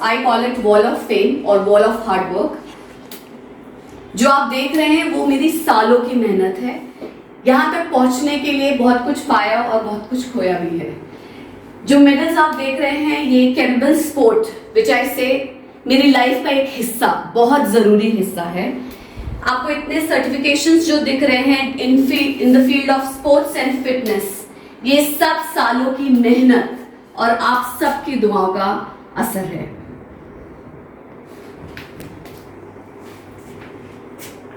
I call it wall of fame और wall of hard work. जो आप देख रहे हैं वो मेरी सालों की मेहनत है. यहाँ तक पहुँचने के लिए बहुत कुछ पाया और बहुत कुछ खोया भी है. जो मेडल्स आप देख रहे हैं ये कैम्पबेल स्पोर्ट विच आई से मेरी लाइफ का एक हिस्सा, बहुत ज़रूरी हिस्सा है. आपको इतने सर्टिफिकेशंस जो दिख रहे हैं in the field of sports and fitness, ये सब सालों की मेहनत और आप सबकी दुआओं का असर है.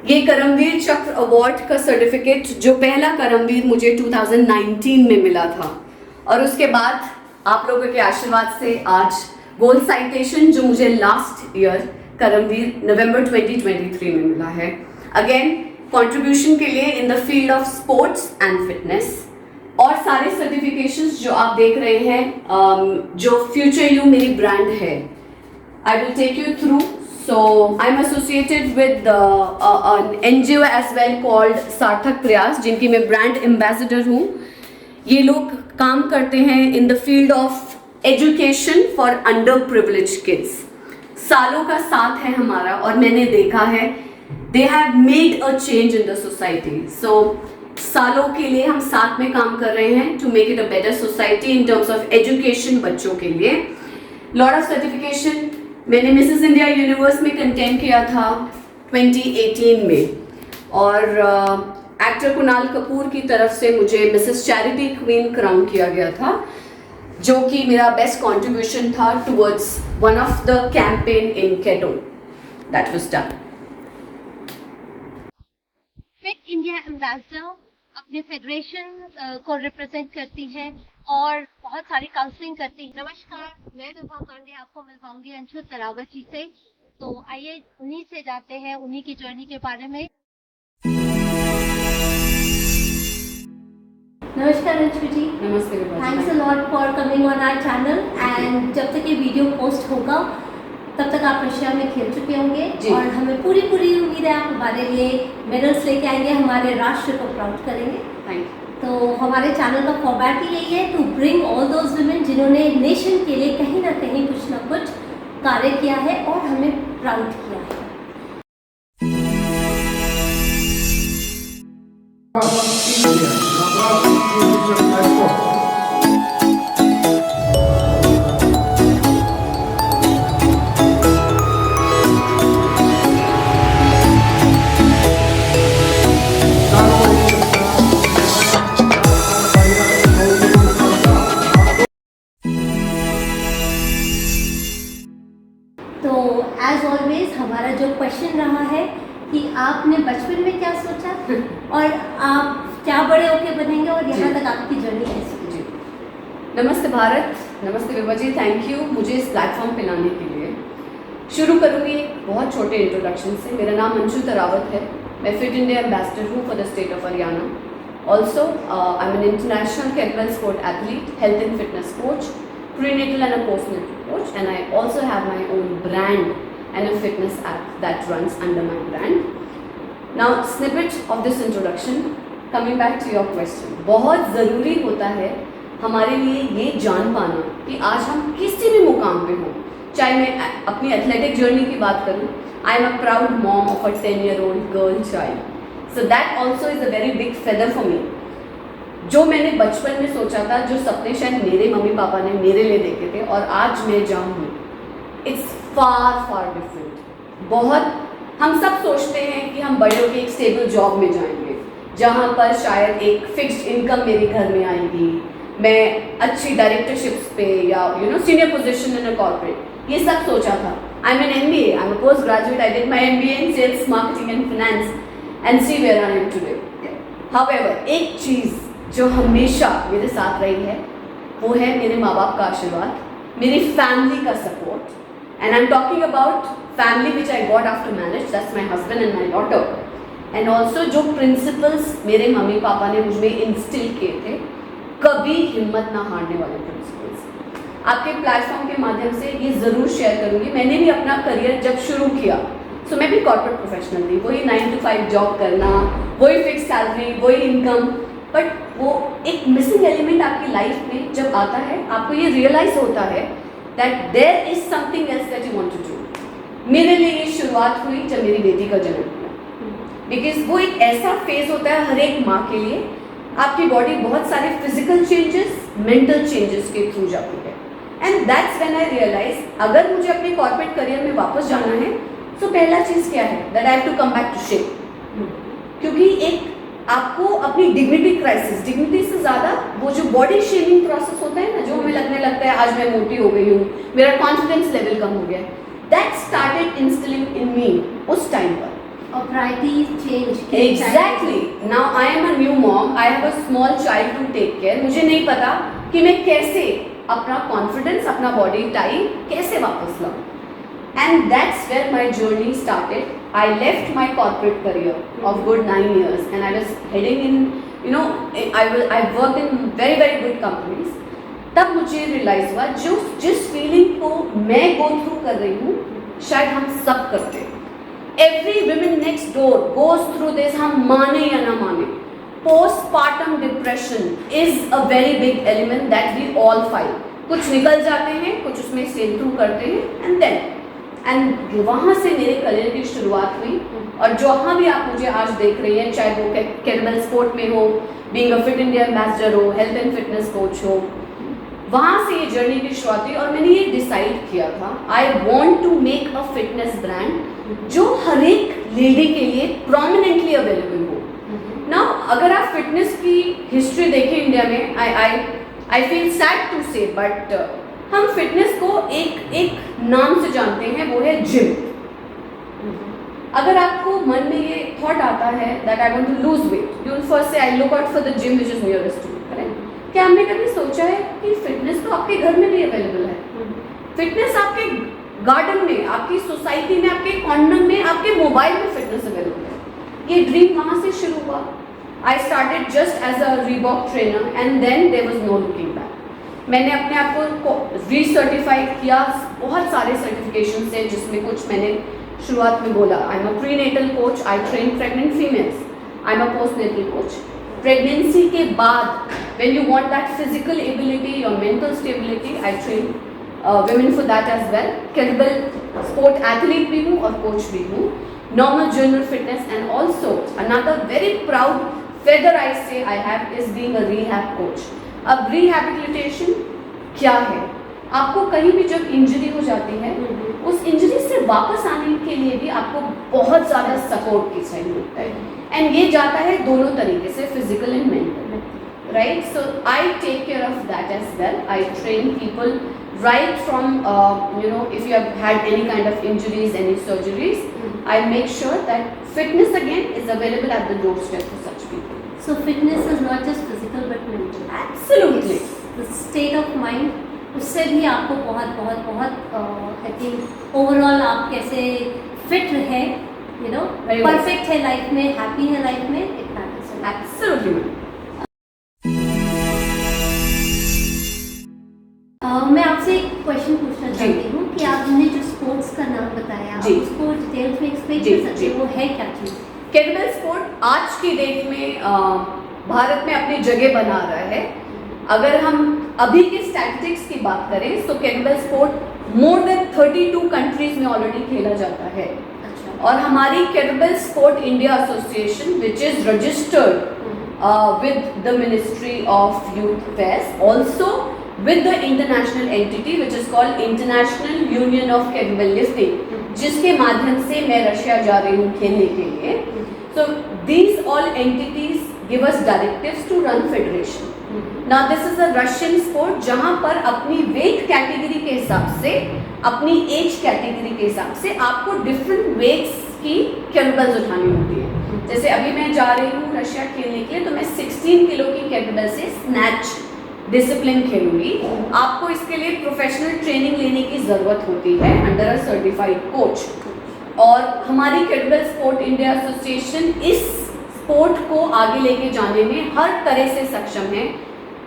ये करमवीर चक्र अवार्ड का सर्टिफिकेट जो पहला करमवीर मुझे 2019 में मिला था और उसके बाद आप लोगों के आशीर्वाद से आज गोल्ड साइटेशन जो मुझे लास्ट ईयर करमवीर नवंबर 2023 में मिला है. अगेन कंट्रीब्यूशन के लिए इन the field of sports and fitness और सारे सर्टिफिकेशंस जो आप देख रहे हैं जो फ्यूचर यू मेरी ब्रांड है. I will take you through. So I'm associated with an NGO as well called सार्थक प्रयास, जिनकी मैं ब्रांड एम्बेसडर हूँ. ये लोग काम करते हैं in the field of education for underprivileged kids. सालों का साथ है हमारा और मैंने देखा है they have made a change in the society. So सालों के लिए हम साथ में काम कर रहे हैं to make it a better society in terms of education बच्चों के लिए. लॉट ऑफ सर्टिफिकेशन मैंने मिसेस इंडिया यूनिवर्स में कंटेंट किया था 2018 में और एक्टर कुणाल कपूर की तरफ से मुझे मिसेस चैरिटी क्वीन क्राउन किया गया था, जो कि मेरा बेस्ट कंट्रीब्यूशन था towards one of the campaign in Ketto that was done. Fit India ambassador अपने फेडरेशन को रिप्रेजेंट करती है और बहुत सारी काउंसलिंग करती है. नमस्कार, मैं विभा पांडे आपको मिल पाऊंगी अंशु तरावत जी से. तो आइए उन्हीं से जाते हैं उन्हीं की जर्नी के बारे में. नमस्कार अंशु जी. नमस्ते. Thanks a lot for coming on our channel and जब तक ये वीडियो पोस्ट होगा तब तक आप रशिया में खेल चुके होंगे और हमें पूरी उम्मीद है आप हमारे लिए मेडल्स लेके आएंगे, हमारे राष्ट्र को प्राउड करेंगे. Thank you. तो हमारे चैनल का फॉर्मेट ही यही है to bring all those women जिन्होंने नेशन के लिए कहीं ना कहीं कुछ ना कुछ कार्य किया है और हमें प्राउड किया है. एज ऑलवेज हमारा जो क्वेश्चन रहा है कि आपने बचपन में क्या सोचा और आप क्या बड़े होके बनेंगे और यहाँ तक आपकी जर्नी कैसी हुई. नमस्ते भारत, नमस्ते विभा जी. थैंक यू मुझे इस प्लेटफॉर्म पे लाने के लिए. शुरू करूँगी एक बहुत छोटे इंट्रोडक्शन से. मेरा नाम अंशु तरावत है. मैं फिट इंडिया एम्बेसडर हूँ for the state of Haryana. Also I am an international Campbell sport athlete, health and fitness coach, prenatal and a postnatal coach, and I also have my own brand and a fitness app that runs under my brand. Now snippet of this introduction, coming back to your question. बहुत ज़रूरी होता है हमारे लिए ये जान पाना कि आज हम किसी भी मुकाम पे हों. चाहे मैं अपनी एथलेटिक जर्नी की बात करूँ, I am a proud mom of a 10-year-old girl child. So that also is a very big feather for me. जो मैंने बचपन में सोचा था, जो सपने शायद मेरे मम्मी पापा ने मेरे लिए देखे थे और आज मैं जहाँ हूँ, इट्स फार डिफरेंट. बहुत हम सब सोचते हैं कि हम बड़े होकर एक स्टेबल जॉब में जाएंगे जहाँ पर शायद एक फिक्स्ड इनकम मेरे घर में आएगी, मैं अच्छी डायरेक्टरशिप्स पे या senior position in a corporate, ये सब सोचा था. I am an MBA, I am a post graduate, I did my MBA in sales marketing and finance and see where I am today. However एक चीज़ जो हमेशा मेरे साथ रही है वो है मेरे माँ बाप का आशीर्वाद, मेरी फैमिली का support. And I am talking about family which I got after marriage, that's my husband and my daughter. And also जो प्रिंसिपल्स मेरे मम्मी पापा ने मुझ में इंस्टिल किए थे, कभी हिम्मत ना हारने वाले प्रिंसिपल्स. आपके प्लेटफॉर्म के माध्यम से ये ज़रूर शेयर करूँगी. मैंने भी अपना करियर जब शुरू किया सो मैं भी कॉर्पोरेट प्रोफेशनल थी, वही 9 to 5 जॉब करना, वही फिक्स सैलरी, वही इनकम. बट वो एक मिसिंग एलिमेंट आपकी लाइफ में जब आता है, आपको ये रियलाइज होता है that there is something else that you want to do. मेरे लिए ये शुरुआत हुई जब मेरी बेटी का जन्म हुआ, बिकॉज वो एक ऐसा फेज होता है हर एक माँ के लिए, आपकी बॉडी बहुत सारे फिजिकल चेंजेस, मेंटल चेंजेस के थ्रू जाती है. And that's when I realise अगर मुझे अपने कॉर्पोरेट करियर में वापस जाना है तो पहला चीज़ क्या है, that I have to come back to shape. क्योंकि एक आपको अपनी डिग्निटी क्राइसिस, डिग्निटी से ज़्यादा वो जो बॉडी शेमिंग प्रोसेस होता है ना, जो हमें लगने लगता है आज मैं मोटी हो गई हूँ, मेरा कॉन्फिडेंस लेवल कम हो गया, that started instilling in me उस टाइम पर. और priorities change. Exactly. Now I am a new mom, I have a small child to take care. मुझे नहीं पता कि मैं कैसे अपना कॉन्फिडेंस, अपना बॉडी टाइप कैसे वापस लाऊं. And that's where my journey started. I left my corporate career of good 9 years and I was heading in, I worked in very very good companies. तब मुझे रियलाइज हुआ जिस फीलिंग को मैं गो थ्रू कर रही हूँ शायद हम सब करते हैं. Every woman next door goes through this, हम माने या ना माने. Postpartum depression is a very big element that we all fight. कुछ निकल जाते हैं, कुछ उसमें सेल थ्रू करते हैं एंड वहाँ से मेरे करियर की शुरुआत हुई. और जहाँ भी आप मुझे आज देख रही हैं, चाहे वो केटलबेल स्पोर्ट में हो, being a fit India ambassador हो, हेल्थ एंड फिटनेस कोच हो, वहाँ से ये जर्नी की शुरुआत हुई. और मैंने ये डिसाइड किया था, I want to make a fitness brand जो हर एक लेडी के लिए प्रोमिनेंटली अवेलेबल हो. नाउ अगर आप फिटनेस की हिस्ट्री देखें इंडिया में, आई फील सैड टू से, बट हम फिटनेस को एक नाम से जानते हैं, वो है जिम. अगर आपको मन में ये थॉट आता है that I want to lose weight, you will first say I look out for the gym which is nearest to me. Correct? क्या हमने कभी सोचा है कि फिटनेस तो आपके घर में भी अवेलेबल है. फिटनेस आपके गार्डन में, आपकी सोसाइटी में, आपके कॉर्नर में, आपके मोबाइल में फिटनेस अवेलेबल है. ये ड्रीम वहाँ से शुरू हुआ. I started just as a Reebok trainer and then there was no looking back. मैंने अपने आप को रीसर्टिफाइड किया बहुत सारे सर्टिफिकेशन से, जिसमें कुछ मैंने शुरुआत में बोला, I am a prenatal coach, I train pregnant females, I am a postnatal coach. Pregnancy के बाद when you want that physical ability और mental stability, I train women for that as well. Kettlebell sport athlete भी हूँ और coach भी हूँ. Normal general fitness and also another very proud feather I say I have is being a rehab coach. अब rehabilitation क्या है? आपको कहीं भी जब इंजरी हो जाती है, उस इंजरी से वापस आने के लिए भी आपको बहुत ज़्यादा सपोर्ट की चाहिए होता है. एंड ये जाता है दोनों तरीके से, physical and mental, right? So I take care of that as well. I train people right from if you have had any kind of injuries, any surgeries, I make sure that fitness again is available at the doorstep for such people. So fitness is not just physical but mental. Absolutely. Yes. The state of mind, उससे भी आपको बहुत बहुत बहुत I think overall आप कैसे fit रहे, perfect है लाइफ में, हैप्पी है लाइफ में, इट मैटर्स. Absolutely. मैं आपसे एक क्वेश्चन पूछना चाहती हूँ कि आपने जो स्पोर्ट्स का नाम बताया, आप उसको डिटेल्स में एक्सप्लेन कर सकते हैं, वो है क्या चीज़? केटलबेल स्पोर्ट आज की डेट में भारत में अपनी जगह बना रहा है. अगर हम अभी के स्टैटिस्टिक्स की बात करें तो kettlebell sport more than 32 countries में ऑलरेडी खेला जाता है. अच्छा. और हमारी kettlebell sport India association which is registered with the Ministry of Youth Affairs, also with the international entity which is called International Union of Kettlebell Lifting, जिसके माध्यम से मैं रशिया जा रही हूँ खेलने के लिए. So these all entities give us directives to run federation. Now this is a Russian sport जहाँ पर अपनी weight category के हिसाब से, अपनी age category के हिसाब से आपको different weights की केटलबेल्स उठानी होती है. जैसे अभी मैं जा रही हूँ रशिया खेलने के लिए, तो मैं 16 किलो की केटलबेल से स्नैच डिसिप्लिन खेलूंगी. आपको इसके लिए प्रोफेशनल ट्रेनिंग लेने की ज़रूरत होती है अंडर अ सर्टिफाइड कोच. और हमारी केटलबेल स्पोर्ट इंडिया एसोसिएशन इस स्पोर्ट को आगे लेके जाने में हर तरह से सक्षम है.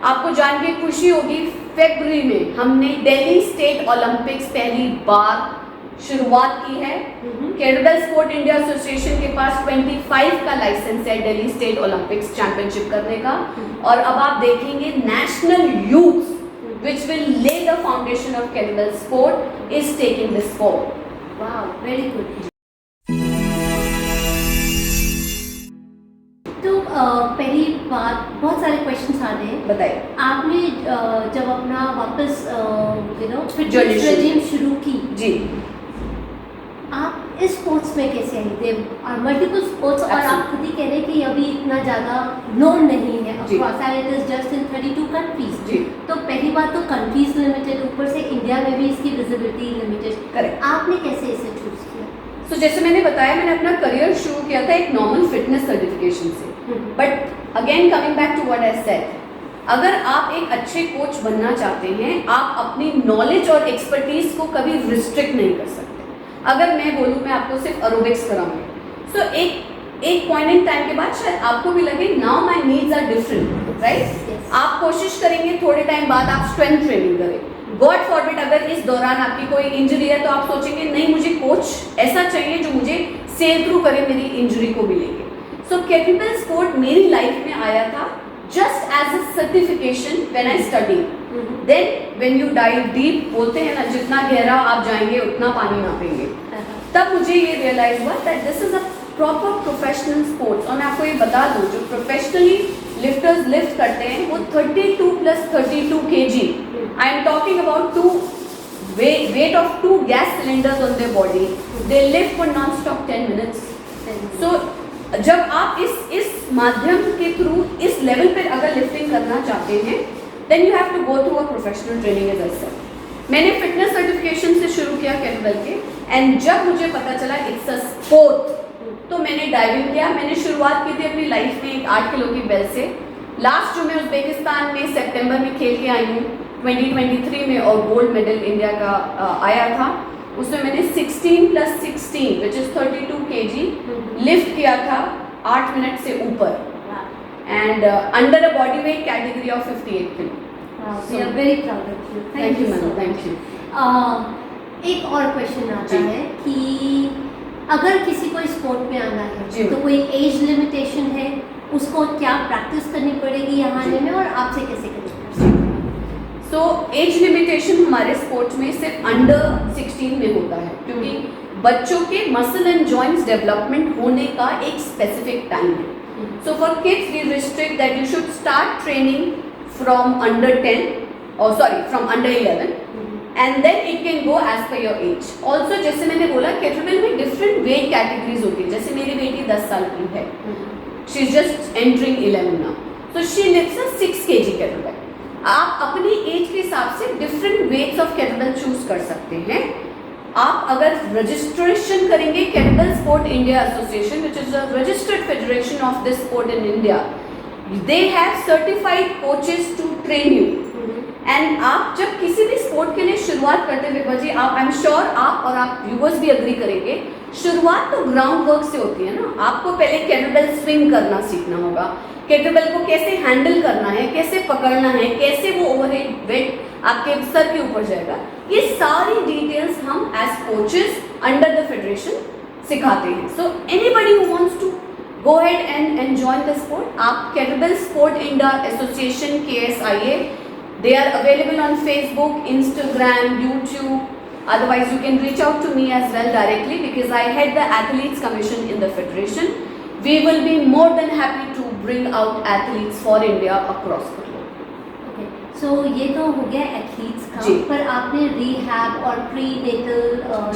आपको जान के खुशी होगी, फरवरी में हमने दिल्ली स्टेट ओलंपिक्स पहली बार शुरुआत की है. केटलबेल स्पोर्ट इंडिया एसोसिएशन के पास 25 का लाइसेंस है दिल्ली स्टेट ओलंपिक्स चैंपियनशिप करने का. और अब आप देखेंगे national youth which will lay the foundation of kettlebell sport, is taking this forward. वाह, वेरी गुड। तो पहली बात, बहुत सारे क्वेश्चंस आ रहे हैं। बताइए। आपने जब अपना वापस Journey फिटनेस शुरू रेजिम शुरू की, जी, आप इस स्पोर्ट्स में कैसे आई? दे आर मल्टीपल स्पोर्ट्स और आप खुद ही कह रहे हैं कि अभी इतना ज़्यादा नोन नहीं है जी। Across, and it is just in 32 countries. जी। तो पहली बात तो कंट्रीज लिमिटेड, ऊपर से इंडिया में भी इसकी विजिबिलिटी लिमिटेड। करेक्ट। आपने कैसे इसे चूज किया? तो जैसे मैंने बताया, मैंने अपना करियर शुरू किया था एक नॉर्मल फिटनेस सर्टिफिकेशन से, but again coming back to what I said, अगर आप एक अच्छे कोच बनना चाहते हैं, आप अपनी नॉलेज और एक्सपर्टीज को कभी रिस्ट्रिक्ट नहीं कर सकते। अगर मैं बोलूँ मैं आपको सिर्फ एरोबिक्स कराऊंगी, सो एक पॉइंट इन टाइम के बाद शायद आपको भी लगे now my needs are different, right? आप कोशिश करेंगे थोड़े टाइम बाद आप स्ट्रेंथ ट्रेनिंग करें। गॉड फॉरबिड अगर इस दौरान आपकी कोई इंजरी है, तो आप सोचेंगे नहीं, मुझे कोच ऐसा चाहिए जो मुझे सेल थ्रू करे मेरी इंजरी को भी लेके। सो केटलबेल स्पोर्ट मेरी लाइफ में आया था just as a certification when I study. Then when you dive deep, बोलते हैं ना, जितना गहरा आप जाएंगे उतना पानी नापेंगे। तब मुझे ये रियलाइज हुआ that this is a proper professional sports. और मैं आपको ये बता दूं, जो प्रोफेशनली लिफ्टर्स लिफ्ट करते हैं वो 32 + 32 kg, I am talking about weight of 2 gas cylinders on their body, they lift for non-stop 10 minutes. So जब आप इस माध्यम के थ्रू इस लेवल पे अगर लिफ्टिंग करना चाहते हैं, then you have to go through a professional training as I said. मैंने फिटनेस सर्टिफिकेशन से शुरू किया केटलबेल के, एंड जब मुझे पता चला इट्स अ स्पोर्ट, तो मैंने डाइविंग किया। मैंने शुरुआत की थी अपनी लाइफ में एक 8 किलो की बेल्ट से। लास्ट जो मैं उज्बेकिस्तान में सितंबर में खेल के आई हूँ 2023 में, और गोल्ड मेडल इंडिया का आया था, उसमें मैंने 16 + 16 विच इज 32 kg लिफ्ट किया था 8 मिनट से ऊपर, and under a body weight category of 58 kilo. We are very proud of you. Thank you ma'am, thank you. एक और क्वेश्चन आता जी। है कि अगर किसी को स्पोर्ट में आना जी। है, तो कोई एज लिमिटेशन है, उसको क्या प्रैक्टिस करनी पड़ेगी यहाँ जी। आने में, और आपसे कैसे कनेक्ट कर सकते हैं? सो एज लिमिटेशन हमारे स्पोर्ट्स में सिर्फ अंडर 16 में होता है, क्योंकि बच्चों के मसल एंड जॉइंट्स डेवलपमेंट होने का एक स्पेसिफिक टाइम है। So for kids we restrict that you should start training from under 10 और from under 11, and then it can go as per your age. Also जैसे मैंने बोला, केटलबेल में different weight categories होती है। जैसे मेरी बेटी 10 साल की है, she is just entering 11 now, so she lifts a 6 kg kettlebell. आप अपनी एज के हिसाब से different weights of kettlebell choose कर सकते हैं। आप अगर रजिस्ट्रेशन करेंगे kettlebell sport India association, which is a registered federation of this sport in India, they have certified coaches to train you. And आप जब किसी भी स्पोर्ट के लिए शुरुआत करते हुए बजी, आप आई एम श्योर आप और आप व्यूअर्स भी अग्री करेंगे, शुरुआत तो ग्राउंड वर्क से होती है ना। आपको पहले केटलबेल स्विंग करना सीखना होगा, केटलबेल को कैसे हैंडल करना है, कैसे पकड़ना है, कैसे वो ओवरहेड वेट आपके सर के ऊपर जाएगा, ये सारी डिटेल्स हम as coaches under the federation सिखाते हैं। So anybody who wants to go ahead and join the sport, आप kettlebell sport India association KSIA, they are available on Facebook, Instagram, YouTube. Otherwise you can reach out to me as well directly, because I head the athletes commission in the federation. We will be more than happy to bring out athletes for India across the globe. Okay, so ये तो हो गया athletes का, जी। पर आपने rehab और pre natal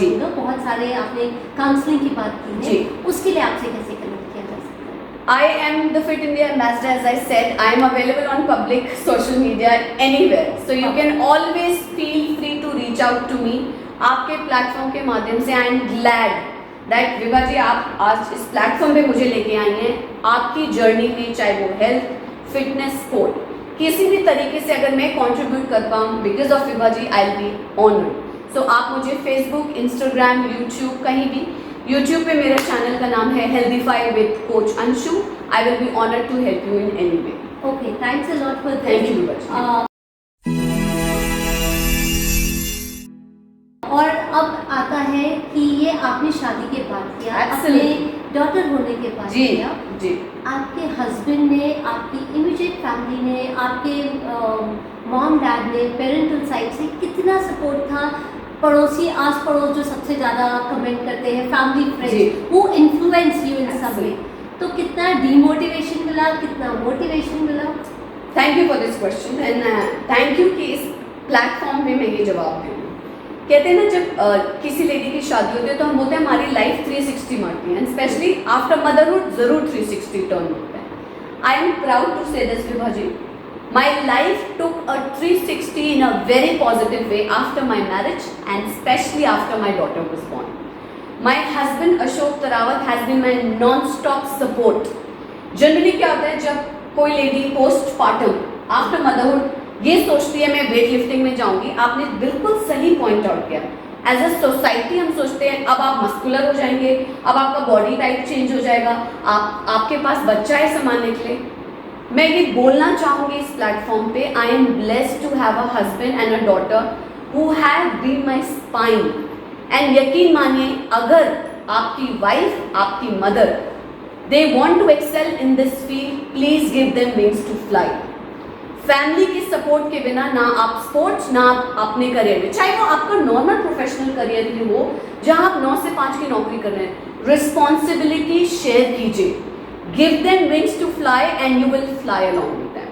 जी। बहुत सारे आपने काउंसलिंग की बात की है, जी। उसके लिए आपसे कैसे कनेक्ट किया जा सकता है? I am the Fit India ambassador, as I said. I am available on public social media anywhere, so you can always feel free to reach out to me. आपके प्लेटफॉर्म के माध्यम से I am glad that Vibha ji आप आज इस platform पे मुझे लेके आई हैं। आपकी जर्नी में, चाहे वो हेल्थ, फिटनेस, स्पोर्ट, किसी भी तरीके से अगर मैं कंट्रीब्यूट कर पाऊँ because of Vibha ji, I will be honoured. So आप मुझे फेसबुक, इंस्टाग्राम, यूट्यूब, कहीं भी, यूट्यूब पे मेरे चैनल का नाम है Healthify with coach Anshu. I will be honoured to help you in any way. Okay, thanks a lot for Thank you, Vibha. और अब आता है कि ये आपने शादी के बाद किया, अपने Absolutely. डॉटर होने के बाद जी किया। जी आपके हस्बैंड ने आपकी इमीडिएट फैमिली ने, आपके मॉम डैड ने, पेरेंटल साइड से कितना सपोर्ट था? पड़ोसी, आस पड़ोस जो सबसे ज़्यादा कमेंट करते हैं, फैमिली जी। फ्रेंड्स, वो इन्फ्लुएंस यू इन सब Absolutely. में, तो कितना डीमोटिवेशन मिला, कितना मोटिवेशन मिला? Thank you for this question and thank you कि इस प्लेटफॉर्म पे मैं ये जवाब दूँ। कहते हैं ना, जब किसी लेडी की शादी होती है तो हम बोलते हैं हमारी लाइफ 360 मारती है, एंड स्पेशली आफ्टर मदरहुड ज़रूर 360 टर्न होता है। I am proud to say this, Vibha ji, my life took a 360 in a very positive way after my marriage and especially after my daughter was born. My husband Ashok Tarawat has been my non-stop support. Generally क्या होता है, जब कोई lady postpartum after motherhood ये सोचती है मैं weight lifting में जाऊंगी, आपने बिल्कुल सही पॉइंट आउट किया। एज अ सोसाइटी हम सोचते हैं अब आप मस्कुलर हो जाएंगे, अब आपका बॉडी टाइप चेंज हो जाएगा, आपके पास बच्चा है संभालने के लिए। मैं ये बोलना चाहूँगी इस प्लेटफॉर्म पे, I am blessed to have a husband and a daughter who have been my spine. And यकीन मानिए, अगर आपकी वाइफ, आपकी mother, they want to excel in this field, please give them wings to fly. Family के support के बिना ना आप स्पोर्ट्स, ना आप अपने करियर में, चाहे वो आपका नॉर्मल प्रोफेशनल करियर ही हो जहाँ आप 9 से 5 की नौकरी कर रहे हैं, रिस्पॉन्सिबिलिटी शेयर कीजिए। Give them wings to fly and you will fly along with them.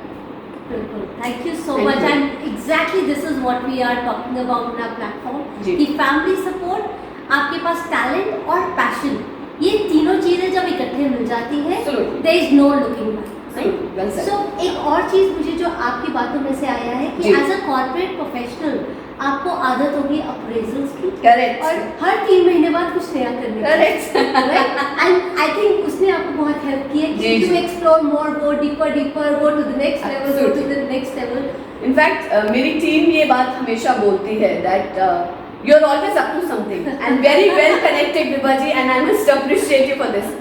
बिल्कुल, थैंक यू सो Thank मच, you. And exactly this is what we are talking about in our platform, जी। कि family support, आपके पास talent और passion, ये तीनों चीजें जब इकट्ठे मिल जाती हैं, Absolutely. There is no looking back, Absolutely. Well said. So एक और चीज मुझे जो आपकी बातों में से आया है कि जी। एज अ कॉर्पोरेट प्रोफेशनल आपको आदत होगी अप्रेजल्स की, Correct. और हर 3 महीने बाद कुछ नया करने की। Correct. एंड आई थिंक उसने आपको बहुत हेल्प की है जी, कि टू जी। Explore more, go deeper deeper, go to the next level, go to the next level. In fact मेरी टीम ये बात हमेशा बोलती है that you are always up to something and very well connected, Vibha ji, and I must appreciate you for this.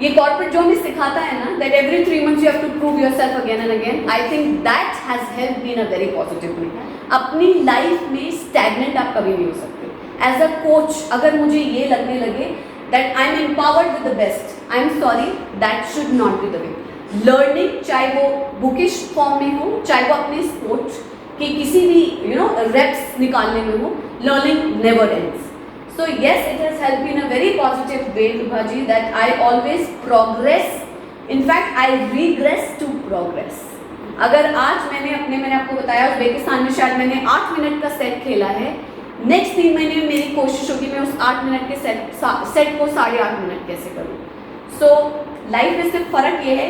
ये corporate जो हमें सिखाता है ना, that every 3 months you have to prove yourself again and again, I think that has help me in a very positive way. अपनी life में stagnant आप कभी नहीं हो सकते। एज अ कोच अगर मुझे ये लगने लगे that I am empowered with the best, I am sorry, that should not be the way. Learning, चाहे वो बुकिश फॉर्म में हो, चाहे वो अपने स्पोर्ट्स की किसी भी रेप्स निकालने में हो, learning never ends. So yes, it has helped me in a very positive way, Vibha ji, that I always progress. In fact, I regress to progress. अगर आज मैंने आपको बताया उज़्बेकिस्तान में शायद मैंने 8 मिनट का सेट खेला है, नेक्स्ट 3 महीने में मेरी कोशिश होगी मैं उस 8 मिनट के सेट को 8.5 मिनट कैसे करूँ। सो लाइफ में सिर्फ फर्क ये है,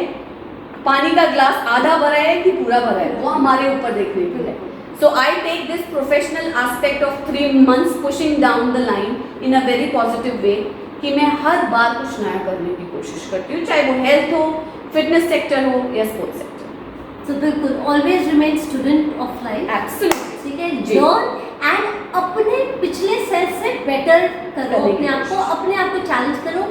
पानी का ग्लास आधा भरा है कि पूरा भरा है, वो हमारे ऊपर देखने को है। So I take this professional aspect of 3 months pushing down the line in a very positive way कि मैं हर बार कुछ नया करने की कोशिश करती हूँ, चाहे वो हेल्थ हो, फिटनेस सेक्टर हो या स्पोर्ट्स सेक्टर। तो बिल्कुल always remain student of life, absolutely, ठीक है, जी। लर्न एंड अपने पिछले सेल्फ से बेटर करो, करने की अपने आप को चैलेंज करो,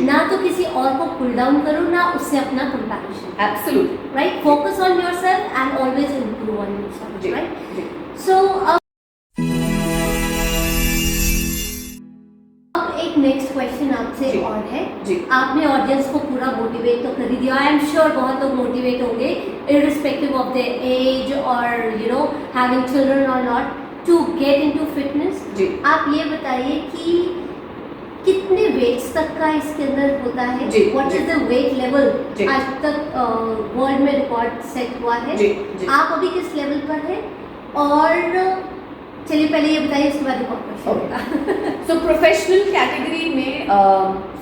ना तो किसी और को पुल डाउन करो, ना उससे अपना comparison, absolutely, right, focus on yourself and always improve on yourself, जी, राइट। जी। सो अब एक नेक्स्ट क्वेश्चन आपसे जी, और है, जी। आपने ऑडियंस को पूरा मोटिवेट तो कर ही दिया, आई एम श्योर बहुत लोग मोटिवेट होंगे इररिस्पेक्टिव ऑफ देयर एज और हैविंग चिल्ड्रन और not, to get into fitness. जी। आप ये बताइए कि कितने वेट्स तक का इसके अंदर होता है, जी, व्हाट जी। इज द वेट लेवल जी। आज तक वर्ल्ड में रिकॉर्ड सेट हुआ है, जी, जी। आप अभी किस लेवल पर है, और चलिए पहले ये बताइए, उसके बाद एक और क्वेश्चन होगा। So professional category में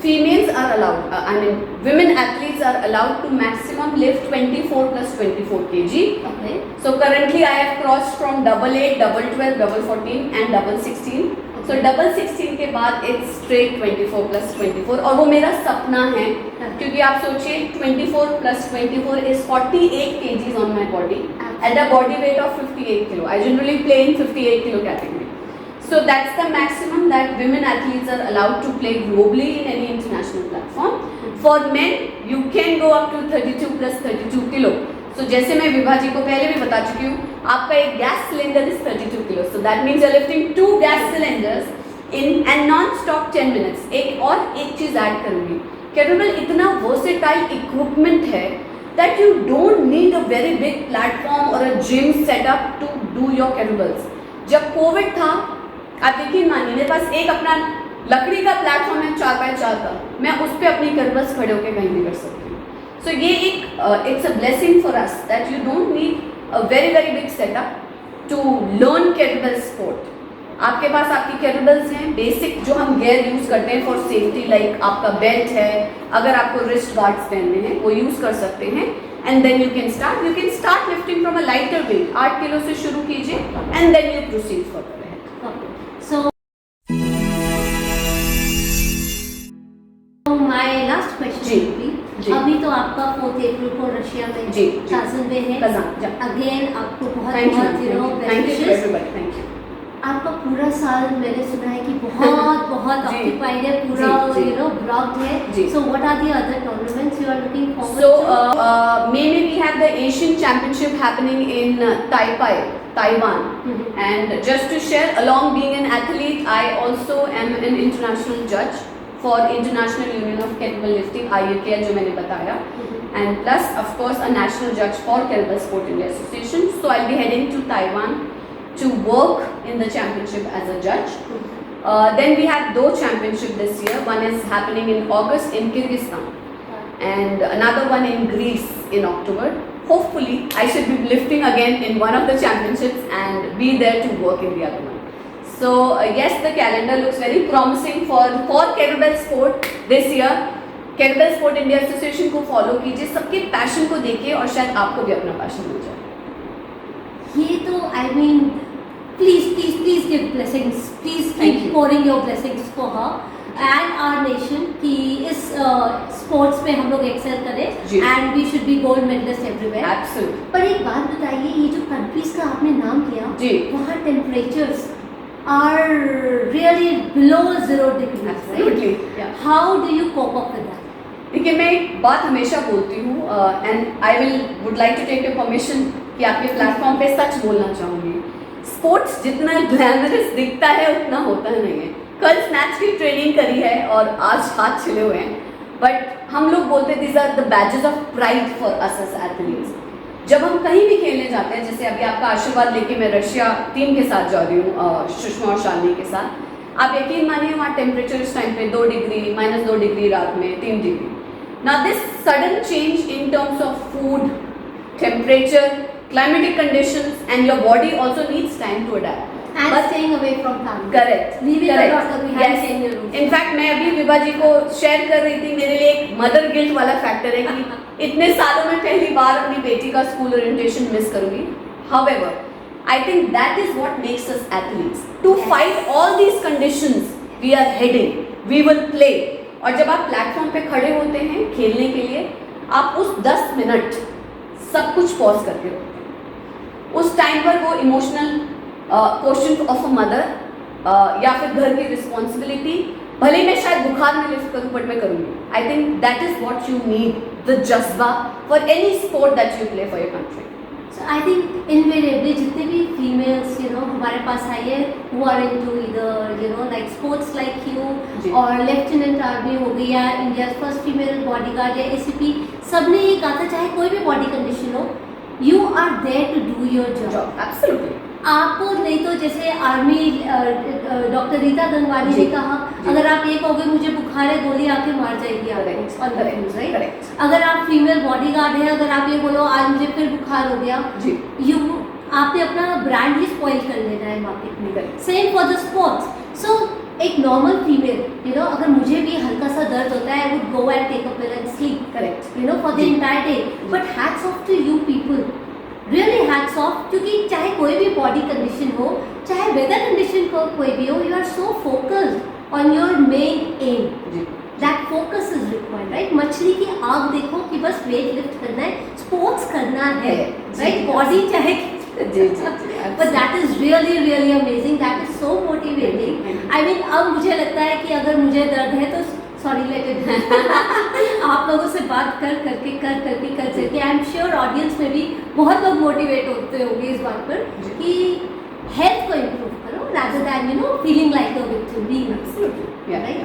females are allowed, I mean women athletes are allowed to maximum lift 24 plus 24 kg. Okay. So currently I have crossed from double 8, double 12, double 14 and double 16. So double 16 के बाद it's straight 24 plus 24 और वो मेरा सपना है, क्योंकि आप सोचिए 24 plus 24 is 48 kgs on my body at a body weight of 58 kilo. I generally play in 58 kilo category. So that's the maximum that women athletes are allowed to play globally in any international platform. For men, you can go up to 32 plus 32 kilo. So जैसे मैं विभा जी को पहले भी बता चुकी हूँ, आपका एक gas cylinder is 32 kilo, so that means you're lifting 2 gas cylinders in and non-stop 10 minutes. एक चीज ऐड करूंगी, केटलबेल इतना वर्सेटाइल इक्विपमेंट है, that you don't need a very big platform or a gym setup to do your kettlebells. जब Covid था, आप यकीन मानिए मेरे पास एक अपना लकड़ी का प्लेटफॉर्म है 4x4 का, मैं उस पर अपनी केटलबेल्स खड़े होकर कहीं नहीं कर सकती हूँ. सो ये एक it's a blessing for us that you don't need a very big setup to learn kettlebell sport. आपके पास आपकी केटलबेल्स हैं, बेसिक जो हम गेयर यूज करते हैं फॉर सेफ्टी, लाइक आपका बेल्ट है, अगर आपको रिस्ट गार्ड्स पहनने हैं वो यूज कर सकते हैं. And then you can start lifting from a lighter weight. 8 kilo से शुरू कीजिए and then you proceed further ahead. So my last question, अभी तो आपका 4 अप्रैल को रशिया में काज़ान में है. अगेन आपको बहुत आपका पूरा साल मैंने सुना है कि बहुत ऑक्यूपाइड है, पूरा ब्लॉक्ड है. So what are the other tournaments you are looking forward to? So May we have the Asian Championship happening in Taipei, Taiwan. And just to share, along being an athlete, I also am an international judge for International Union of Kettlebell Lifting, IUKL, जो मैंने बताया. And plus, of course, a national judge for Kettlebell Sport India Association. So I'll be heading to Taiwan to work in the championship as a judge. Then we have two championships this year. One is happening in August in Kyrgyzstan and another one in Greece in October. Hopefully, I should be lifting again in one of the championships and be there to work in the other one. So yes, the calendar looks very promising for kettlebell sport this year. Kettlebell Sport India Association को follow कीजिए, सबके passion को देखिए और शायद आपको भी अपना पैशन मिल जाए. ये तो I mean please give blessings, please keep pouring your blessings for her and our nation कि इस स्पोर्ट्स में हम लोग एक्सेल करें and we should be gold medalist everywhere. Absolutely. पर एक बात बताइए, ये जो कंट्रीज का आपने नाम किया, वहाँ temperatures are really below 0 degrees. Absolutely. Right? How do you cope up with that? देखिए, मैं एक बात हमेशा बोलती हूँ and I would like to take your permission कि आपके प्लेटफॉर्म पे सच बोलना चाहूँगी. स्पोर्ट्स जितना ग्लैमरस दिखता है उतना होता नहीं है. कल स्नैच की ट्रेनिंग करी है और आज हाथ छिले हुए हैं, बट हम लोग बोलते these are the badges of pride for us as athletes. जब हम कहीं भी खेलने जाते हैं, जैसे अभी आपका आशीर्वाद लेके मैं रशिया टीम के साथ जा रही हूँ, सुषमा और शालिनी के साथ, आप यकीन मानिए वहाँ टेम्परेचर इस टाइम पे 2 डिग्री, -2 डिग्री, रात में 3 degree. Now this sudden change in terms of food, temperature, climatic conditions and your body also needs time to adapt. And staying away from family. Correct. Leaving the daughter behind in your room. In fact, मैं अभी विभा जी को share कर रही थी, मेरे लिए एक mother guilt वाला फैक्टर है कि इतने सालों में पहली बार अपनी बेटी का स्कूल ओरिएंटेशन मिस करूंगी. However, I think that is what makes us athletes. To fight all these conditions, we are heading, we will play. और जब आप प्लेटफॉर्म पे खड़े होते हैं खेलने के लिए, आप उस 10 मिनट सब कुछ पॉज करके रखते हैं. उस टाइम पर वो emotional question of a mother या फिर घर की रिस्पॉन्सिबिलिटी, भले मैं शायद बुखार में लिफ्ट करूँ बट मैं करूँगी. I think that is what you need, the जज्बा for any sport that you play for your country. So I think invariably जितने भी females हमारे पास आई है who are into either like sports like you और lieutenant army हो गई या India first female bodyguard या ACP, सबने ये कहा था चाहे कोई भी बॉडी कंडीशन हो, you are there to do your job. Absolutely. आपको नहीं तो जैसे आर्मी डॉक्टर रीता गंगवानी ने कहा, अगर आप ये कहोगे मुझे बुखार है, गोली आके मार जाएगी आपको, राइट? अगर आप फीमेल बॉडीगार्ड है, अगर आप ये बोलो आज मुझे फिर बुखार हो गया, आपने अपना ब्रांड ही स्पॉइल कर लेना है मार्केट में. Same for the sports. So एक नॉर्मल फीमेल अगर मुझे भी हल्का सा दर्द होता है, I would go and take a pill and sleep, correct, for the entire day. But hats off to you people, really hats off, क्योंकि चाहे कोई भी बॉडी कंडीशन हो, चाहे वेदर कंडीशन कोई भी हो, you are so focused on your main aim. That focus is required, right? मछली की आग देखो कि बस वेट लिफ्ट करना है, स्पोर्ट्स करना है, राइट? बॉडी चाहे but that is really amazing. That is so motivating. I mean, अब मुझे लगता है कि अगर मुझे दर्द है तो सॉरी लेकिन आप लोगों से बात कर करके आई एम श्योर ऑडियंस में भी बहुत लोग मोटिवेट होते होंगे इस बात पर कि हेल्थ को इम्प्रूव करो rather than feeling like a victim, being a victim, right?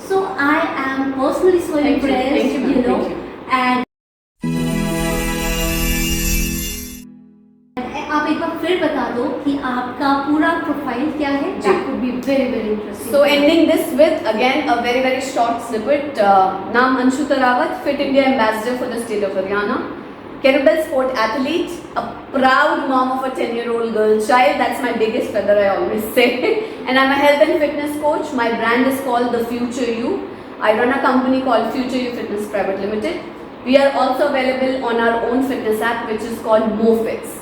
So I am personally so impressed, and आप एक बार फिर बता दो कि आपका पूरा प्रोफाइल क्या है? जी। That would be very very interesting. So ending this with again a very short snippet. Naam Anshu Tarawat, Fit India Ambassador for the state of Haryana. Kettlebell sport athlete, a proud mom of a 10-year-old girl child. That's my biggest feather, I always say. And I'm a health and fitness coach. My brand is called The Future You. I run a company called Future You Fitness Private Limited. We are also available on our own fitness app, which is called MoFits.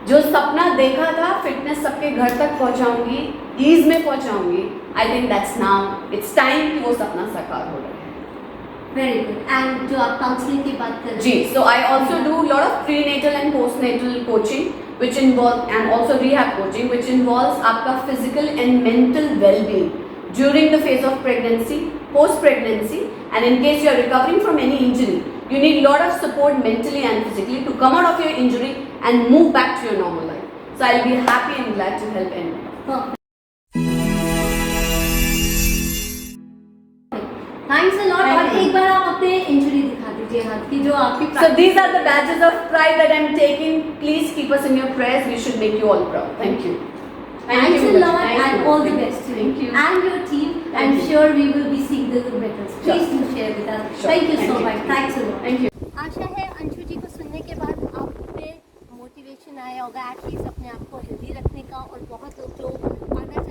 जो सपना देखा था fitness सबके घर तक पहुंचाऊंगी, ईज में पहुंचाऊंगी, I think that's now it's time कि वो सपना साकार हो रहा है. Very good. एंड जो आप काउंसलिंग की बात कर रहे जी, so I also do a lot of prenatal and postnatal coaching, which involve and also rehab coaching, which involves आपका physical and mental well-being during the phase of pregnancy, post-pregnancy, and in case you are recovering from any injury, you need a lot of support mentally and physically to come out of your injury and move back to your normal life. So I'll be happy and glad to help anyone. Perfect. Thanks a lot. और एक बार आप अपने injury दिखा दीजिए हाथ की जो आपकी So these are the badges of pride that I'm taking. Please keep us in your prayers. We should make you all proud. Thank you. Thanks you, a lot Thank and you. all the best to you Thank you. and your team. Thank I'm you. sure we will be seeing the good medals. Sure. Please do share with us. Sure. Thank you Thank so you. much. Thanks a lot. Thank you. आशा है अंशु जी को सुनने के बाद आप में motivation आया होगा at least अपने आप को हेल्दी रखने का, और बहुत लोग जो अगर